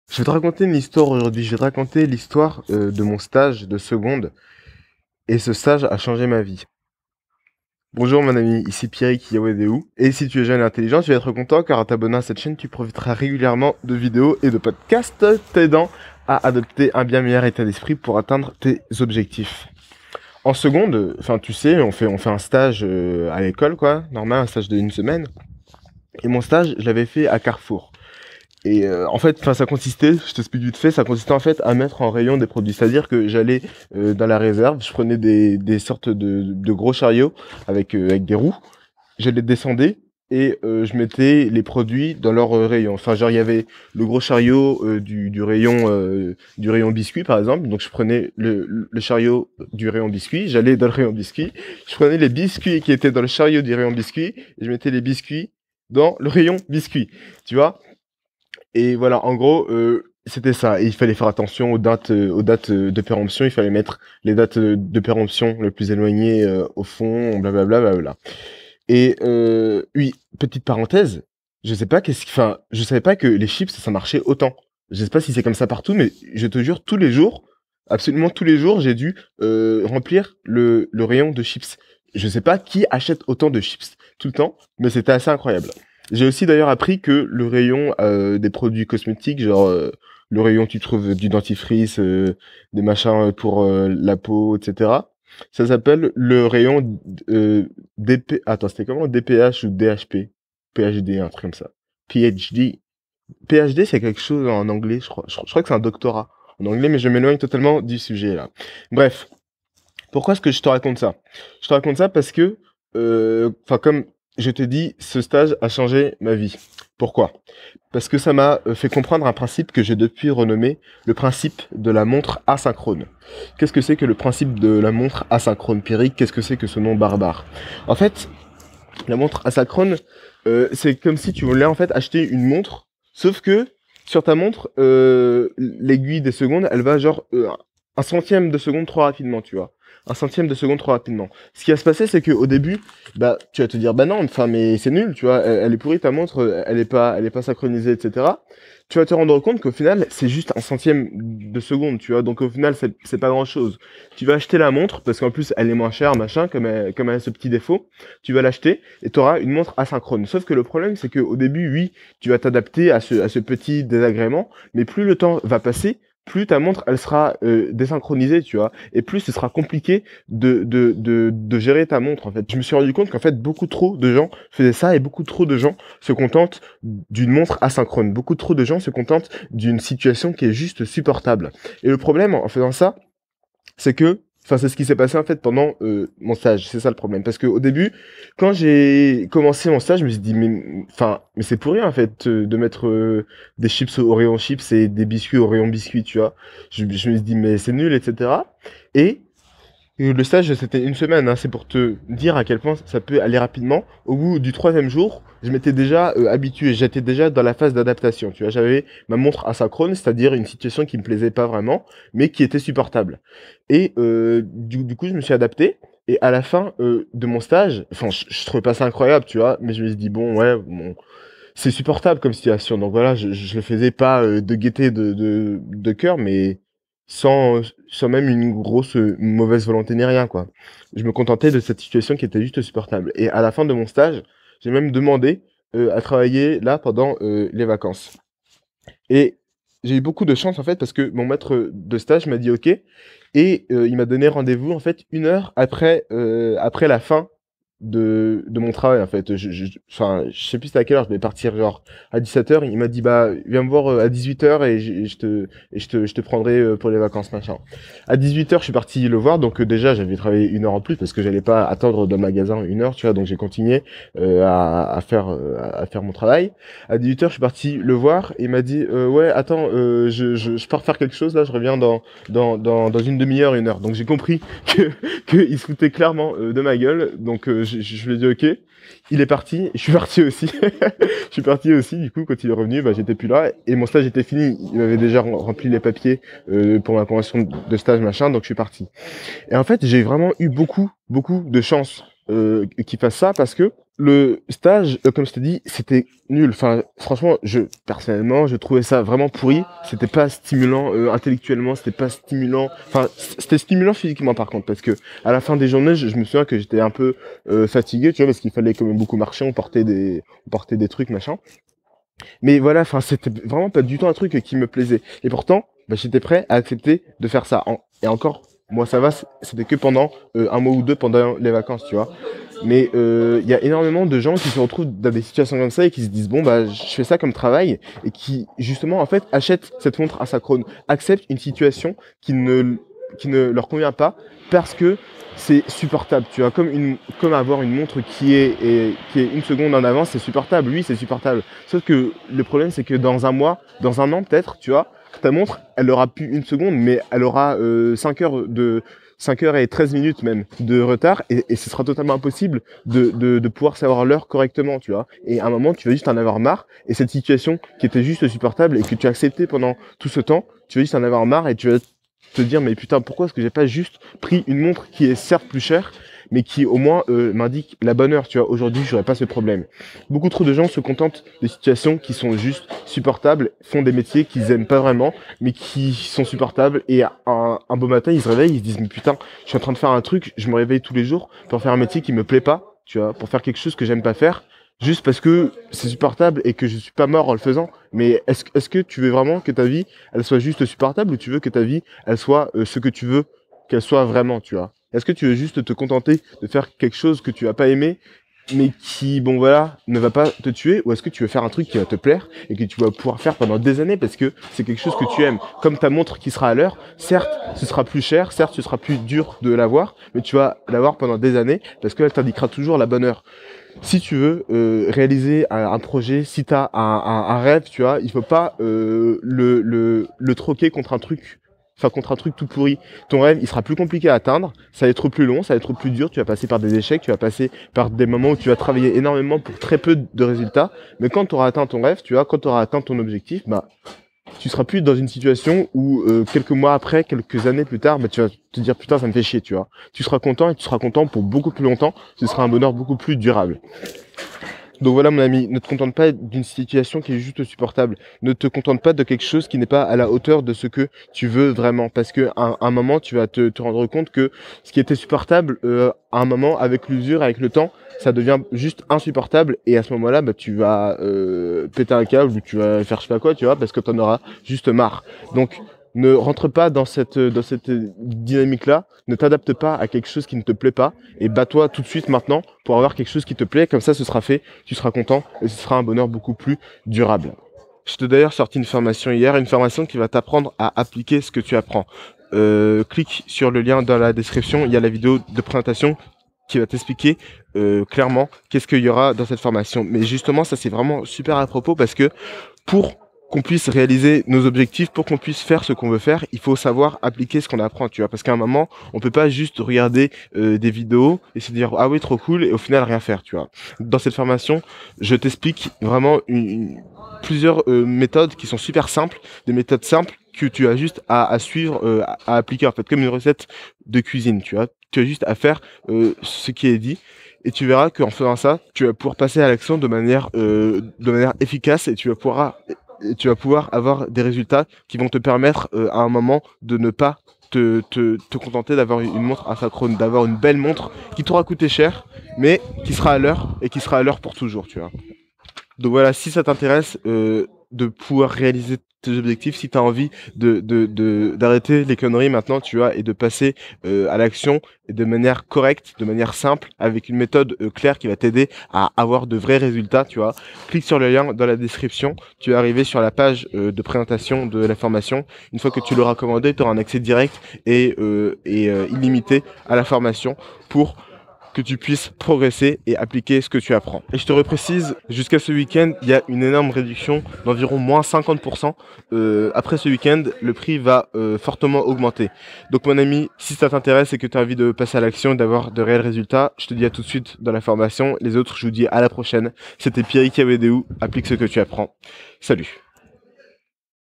Je vais te raconter une histoire aujourd'hui. Je vais te raconter l'histoire de mon stage de seconde. Et ce stage a changé ma vie. Bonjour mon ami, ici Pierrick Yawedeu. Et si tu es jeune et intelligent, tu vas être content car en t'abonnant à cette chaîne, tu profiteras régulièrement de vidéos et de podcasts t'aidant à adopter un bien meilleur état d'esprit pour atteindre tes objectifs. En seconde, enfin tu sais, on fait un stage à l'école, quoi, normal, un stage de une semaine. Et mon stage, je l'avais fait à Carrefour. Et en fait, enfin, ça consistait, je t'explique vite fait, ça consistait en fait à mettre en rayon des produits. C'est-à-dire que j'allais dans la réserve, je prenais des sortes de gros chariots avec des roues, je les descendais et je mettais les produits dans leur rayon. Enfin, genre, il y avait le gros chariot du rayon biscuit, par exemple. Donc, je prenais le chariot du rayon biscuit, j'allais dans le rayon biscuit, je prenais les biscuits qui étaient dans le chariot du rayon biscuit et je mettais les biscuits dans le rayon biscuit. Tu vois? Et voilà, en gros, c'était ça. Et il fallait faire attention aux dates de péremption. Il fallait mettre les dates de péremption les plus éloignées au fond, blablabla, blablabla. Et oui, petite parenthèse, je sais pas enfin, je savais pas que les chips ça marchait autant. Je sais pas si c'est comme ça partout, mais je te jure, tous les jours, absolument tous les jours, j'ai dû remplir le rayon de chips. Je sais pas qui achète autant de chips tout le temps, mais c'était assez incroyable. J'ai aussi d'ailleurs appris que le rayon des produits cosmétiques, genre le rayon tu trouves du dentifrice, des machins pour la peau, etc. Ça s'appelle le rayon Attends, c'était comment? DPH ou DHP? PhD, un truc comme ça. PhD. PhD, c'est quelque chose en anglais, je crois. Je crois que c'est un doctorat en anglais, mais je m'éloigne totalement du sujet là. Bref, pourquoi est-ce que je te raconte ça? Je te raconte ça parce que, enfin, comme je te dis, ce stage a changé ma vie. Pourquoi? Parce que ça m'a fait comprendre un principe que j'ai depuis renommé le principe de la montre asynchrone. Qu'est-ce que c'est que le principe de la montre asynchrone, Pierrick? Qu'est-ce que c'est que ce nom barbare? En fait, la montre asynchrone, c'est comme si tu voulais en fait acheter une montre, sauf que sur ta montre, l'aiguille des secondes, elle va genre un centième de seconde trop rapidement, tu vois. Un centième de seconde trop rapidement. Ce qui va se passer, c'est qu'au début, bah, tu vas te dire, bah non, enfin, mais c'est nul, tu vois, elle est pourrie ta montre, elle est pas synchronisée, etc. Tu vas te rendre compte qu'au final, c'est juste un centième de seconde, tu vois. Donc au final, c'est pas grand-chose. Tu vas acheter la montre parce qu'en plus, elle est moins chère, machin, comme elle a ce petit défaut. Tu vas l'acheter et tu auras une montre asynchrone. Sauf que le problème, c'est qu'au début, oui, tu vas t'adapter à ce petit désagrément, mais plus le temps va passer, plus ta montre, elle sera désynchronisée, tu vois, et plus ce sera compliqué de gérer ta montre, en fait. Je me suis rendu compte qu'en fait, beaucoup trop de gens faisaient ça et beaucoup trop de gens se contentent d'une montre asynchrone. Beaucoup trop de gens se contentent d'une situation qui est juste supportable. Et le problème en faisant ça, c'est que, enfin, c'est ce qui s'est passé en fait pendant mon stage. C'est ça le problème. Parce qu'au début, quand j'ai commencé mon stage, je me suis dit, mais c'est pour rien en fait de mettre des chips au rayon chips et des biscuits au rayon biscuits, tu vois. Je me suis dit, mais c'est nul, etc. Et le stage, c'était une semaine, hein, c'est pour te dire à quel point ça peut aller rapidement. Au bout du troisième jour, je m'étais déjà habitué, j'étais déjà dans la phase d'adaptation. Tu vois, j'avais ma montre asynchrone, c'est-à-dire une situation qui me plaisait pas vraiment, mais qui était supportable. Et du coup, je me suis adapté. Et à la fin de mon stage, enfin, je trouvais pas ça incroyable, tu vois, mais je me suis dit, bon, ouais, bon, c'est supportable comme situation. Donc voilà, je le faisais pas de gaieté de cœur, mais sans même une grosse mauvaise volonté ni rien, quoi. Je me contentais de cette situation qui était juste supportable. Et à la fin de mon stage, j'ai même demandé à travailler là pendant les vacances. Et j'ai eu beaucoup de chance en fait parce que mon maître de stage m'a dit OK et il m'a donné rendez-vous en fait une heure après la fin de mon travail en fait. Enfin, je sais plus c'était à quelle heure, je devais partir genre à 17h. Il m'a dit bah viens me voir à 18h et je te prendrai pour les vacances machin. À 18h je suis parti le voir donc déjà j'avais travaillé une heure en plus parce que j'allais pas attendre dans le magasin une heure tu vois donc j'ai continué à faire mon travail. À 18h, je suis parti le voir et il m'a dit ouais, attends, je pars faire quelque chose là, je reviens dans une demi-heure, une heure. Donc j'ai compris qu'il se foutait clairement de ma gueule. Donc je lui ai dit ok. Il est parti, et je suis parti aussi. Je suis parti aussi, du coup, quand il est revenu, bah, j'étais plus là et mon stage était fini. Il m'avait déjà rempli les papiers pour ma convention de stage, machin, donc je suis parti. Et en fait, j'ai vraiment eu beaucoup de chance qu'il fasse ça parce que Le stage, comme je t'ai dit, c'était nul. Enfin, franchement, personnellement, je trouvais ça vraiment pourri. C'était pas stimulant intellectuellement, c'était pas stimulant. Enfin, c'était stimulant physiquement par contre, parce que à la fin des journées, je me souviens que j'étais un peu fatigué, tu vois, parce qu'il fallait quand même beaucoup marcher, on portait des trucs, machin. Mais voilà, enfin, c'était vraiment pas du tout un truc qui me plaisait. Et pourtant, bah, j'étais prêt à accepter de faire ça. Et encore, moi, ça va, c'était que pendant un mois ou deux pendant les vacances, tu vois. Mais il y a énormément de gens qui se retrouvent dans des situations comme ça et qui se disent bon bah je fais ça comme travail et qui justement en fait achètent cette montre asynchrone, acceptent une situation qui ne leur convient pas parce que c'est supportable, tu vois, comme avoir une montre qui est une seconde en avance, c'est supportable, oui c'est supportable. Sauf que le problème c'est que dans un mois, dans un an peut-être, tu vois, ta montre, elle aura plus une seconde, mais elle aura 5 heures et 13 minutes même de retard et ce sera totalement impossible de pouvoir savoir l'heure correctement, tu vois. Et à un moment, tu vas juste en avoir marre et cette situation qui était juste supportable et que tu as accepté pendant tout ce temps, tu vas juste en avoir marre et tu vas te dire mais putain pourquoi est-ce que j'ai pas juste pris une montre qui est certes plus chère mais qui au moins m'indique la bonne heure, tu vois. Aujourd'hui, j'aurais pas ce problème. Beaucoup trop de gens se contentent des situations qui sont juste supportables, font des métiers qu'ils aiment pas vraiment, mais qui sont supportables. Et un beau matin, ils se réveillent, ils se disent, mais putain, je suis en train de faire un truc, je me réveille tous les jours pour faire un métier qui me plaît pas, tu vois, pour faire quelque chose que j'aime pas faire, juste parce que c'est supportable et que je suis pas mort en le faisant. Mais est-ce que tu veux vraiment que ta vie, elle soit juste supportable ou tu veux que ta vie, elle soit ce que tu veux qu'elle soit vraiment, tu vois? Est-ce que tu veux juste te contenter de faire quelque chose que tu vas pas aimer, mais qui, bon voilà, ne va pas te tuer, ou est-ce que tu veux faire un truc qui va te plaire et que tu vas pouvoir faire pendant des années parce que c'est quelque chose que tu aimes, comme ta montre qui sera à l'heure. Certes, ce sera plus cher, certes, ce sera plus dur de l'avoir, mais tu vas l'avoir pendant des années parce qu'elle t'indiquera toujours la bonne heure. Si tu veux réaliser un projet, si tu as un rêve, tu vois, il faut pas le troquer contre un truc, enfin contre un truc tout pourri. Ton rêve, il sera plus compliqué à atteindre, ça va être plus long, ça va être plus dur, tu vas passer par des échecs, tu vas passer par des moments où tu vas travailler énormément pour très peu de résultats, mais quand tu auras atteint ton rêve, tu vois, quand tu auras atteint ton objectif, bah tu seras plus dans une situation où quelques mois après, quelques années plus tard, bah, tu vas te dire putain ça me fait chier, tu vois. Tu seras content et tu seras content pour beaucoup plus longtemps, ce sera un bonheur beaucoup plus durable. Donc voilà mon ami, ne te contente pas d'une situation qui est juste supportable. Ne te contente pas de quelque chose qui n'est pas à la hauteur de ce que tu veux vraiment. Parce que à un moment, tu vas te rendre compte que ce qui était supportable, à un moment, avec l'usure, avec le temps, ça devient juste insupportable. Et à ce moment-là, bah, tu vas péter un câble ou tu vas faire je sais pas quoi, tu vois, parce que tu en auras juste marre. Donc ne rentre pas dans cette dynamique-là, ne t'adapte pas à quelque chose qui ne te plaît pas et bats-toi tout de suite maintenant pour avoir quelque chose qui te plaît, comme ça ce sera fait, tu seras content et ce sera un bonheur beaucoup plus durable. Je t'ai d'ailleurs sorti une formation hier, une formation qui va t'apprendre à appliquer ce que tu apprends. Clique sur le lien dans la description, il y a la vidéo de présentation qui va t'expliquer clairement qu'est-ce qu'il y aura dans cette formation. Mais justement, ça c'est vraiment super à propos parce que pour qu'on puisse réaliser nos objectifs, pour qu'on puisse faire ce qu'on veut faire, il faut savoir appliquer ce qu'on apprend, tu vois. Parce qu'à un moment, on peut pas juste regarder des vidéos et se dire ah oui trop cool et au final rien faire, tu vois. Dans cette formation, je t'explique vraiment plusieurs méthodes qui sont super simples, des méthodes simples que tu as juste à suivre, à appliquer en fait, comme une recette de cuisine, tu vois. Tu as juste à faire ce qui est dit. Et tu verras qu'en faisant ça, tu vas pouvoir passer à l'action de manière efficace et tu vas pouvoir avoir des résultats qui vont te permettre à un moment de ne pas te contenter d'avoir une montre asynchrone, d'avoir une belle montre qui t'aura coûté cher, mais qui sera à l'heure et qui sera à l'heure pour toujours, tu vois. Donc voilà, si ça t'intéresse de pouvoir réaliser tes objectifs, si tu as envie d'arrêter les conneries maintenant, tu vois, et de passer à l'action de manière correcte, de manière simple, avec une méthode claire qui va t'aider à avoir de vrais résultats, tu vois, clique sur le lien dans la description, tu vas arriver sur la page de présentation de la formation. Une fois que tu l'auras commandé, tu auras un accès direct et illimité à la formation pour que tu puisses progresser et appliquer ce que tu apprends. Et je te reprécise, jusqu'à ce week-end, il y a une énorme réduction d'environ moins 50%. Après ce week-end, le prix va fortement augmenter. Donc mon ami, si ça t'intéresse et que tu as envie de passer à l'action et d'avoir de réels résultats, je te dis à tout de suite dans la formation. Les autres, je vous dis à la prochaine. C'était Pierrick Yawedeu, applique ce que tu apprends. Salut.